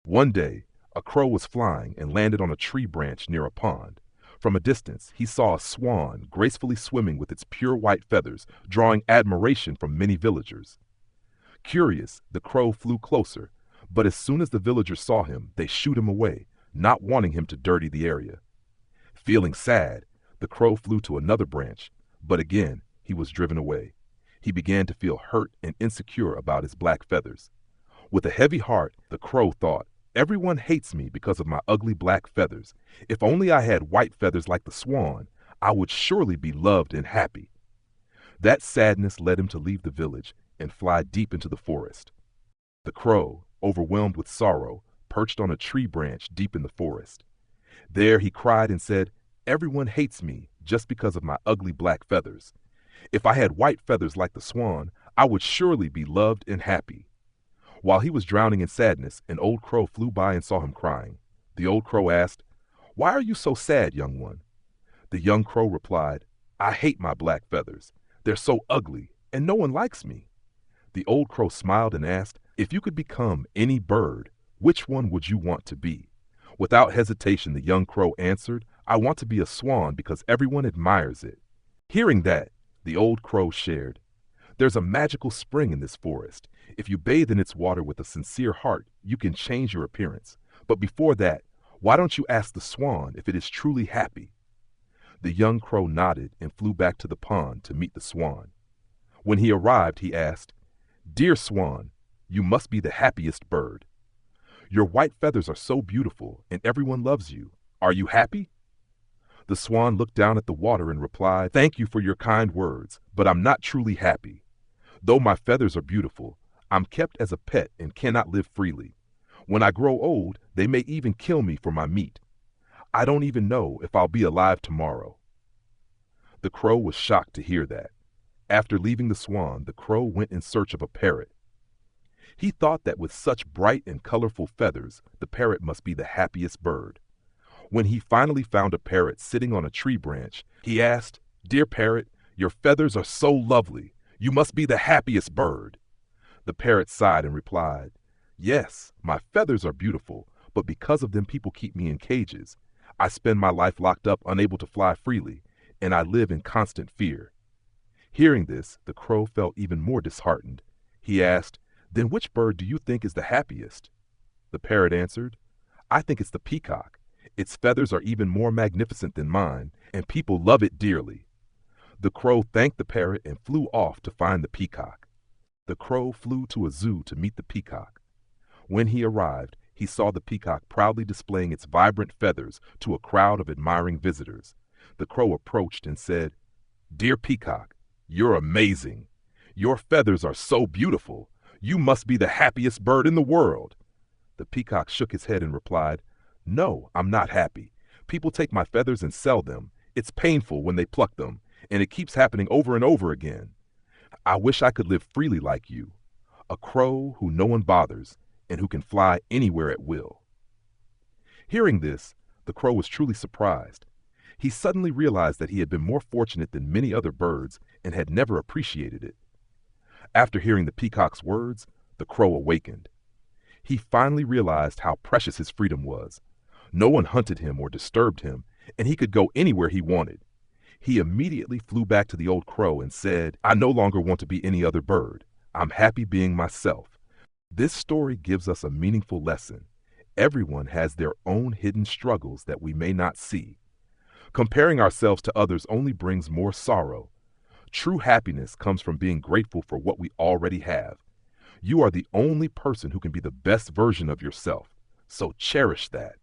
One day, a crow was flying and landed on a tree branch near a pond. From a distance, he saw a swan gracefully swimming with its pure white feathers, drawing admiration from many villagers. Curious, the crow flew closer, but as soon as the villagers saw him, they shooed him away, not wanting him to dirty the area. Feeling sad, the crow flew to another branch, but again he was driven away. He began to feel hurt and insecure about his black feathers. With a heavy heart, the crow thought, "Everyone hates me because of my ugly black feathers. If only I had white feathers like the swan, I would surely be loved and happy." That sadness led him to leave the village and fly deep into the forest. The crow, overwhelmed with sorrow, perched on a tree branch deep in the forest. There he cried and said, "Everyone hates me just because of my ugly black feathers. If I had white feathers like the swan, I would surely be loved and happy." While he was drowning in sadness, an old crow flew by and saw him crying. The old crow asked, "Why are you so sad, young one?" The young crow replied, "I hate my black feathers. They're so ugly, and no one likes me." The old crow smiled and asked, "If you could become any bird, which one would you want to be?" Without hesitation, the young crow answered, "I want to be a swan because everyone admires it." Hearing that, the old crow shared, "There's a magical spring in this forest. If you bathe in its water with a sincere heart, you can change your appearance. But before that, why don't you ask the swan if it is truly happy?" The young crow nodded and flew back to the pond to meet the swan. When he arrived, he asked, "Dear swan, you must be the happiest bird. Your white feathers are so beautiful and everyone loves you. Are you happy?" The swan looked down at the water and replied, "Thank you for your kind words, but I'm not truly happy. Though my feathers are beautiful, I'm kept as a pet and cannot live freely. When I grow old, they may even kill me for my meat. I don't even know if I'll be alive tomorrow." The crow was shocked to hear that. After leaving the swan, the crow went in search of a parrot. He thought that with such bright and colorful feathers, the parrot must be the happiest bird. When he finally found a parrot sitting on a tree branch, he asked, "Dear parrot, your feathers are so lovely. You must be the happiest bird." The parrot sighed and replied, "Yes, my feathers are beautiful, but because of them people keep me in cages. I spend my life locked up, unable to fly freely, and I live in constant fear." Hearing this, the crow felt even more disheartened. He asked, "Then which bird do you think is the happiest?" The parrot answered, "I think it's the peacock. Its feathers are even more magnificent than mine, and people love it dearly." The crow thanked the parrot and flew off to find the peacock. The crow flew to a zoo to meet the peacock. When he arrived, he saw the peacock proudly displaying its vibrant feathers to a crowd of admiring visitors. The crow approached and said, "Dear peacock, you're amazing. Your feathers are so beautiful. You must be the happiest bird in the world." The peacock shook his head and replied, "No, I'm not happy. People take my feathers and sell them. It's painful when they pluck them, and it keeps happening over and over again. I wish I could live freely like you, a crow who no one bothers and who can fly anywhere at will." Hearing this, the crow was truly surprised. He suddenly realized that he had been more fortunate than many other birds and had never appreciated it. After hearing the peacock's words, the crow awakened. He finally realized how precious his freedom was. No one hunted him or disturbed him, and he could go anywhere he wanted. He immediately flew back to the old crow and said, "I no longer want to be any other bird. I'm happy being myself." This story gives us a meaningful lesson. Everyone has their own hidden struggles that we may not see. Comparing ourselves to others only brings more sorrow. True happiness comes from being grateful for what we already have. You are the only person who can be the best version of yourself, so cherish that.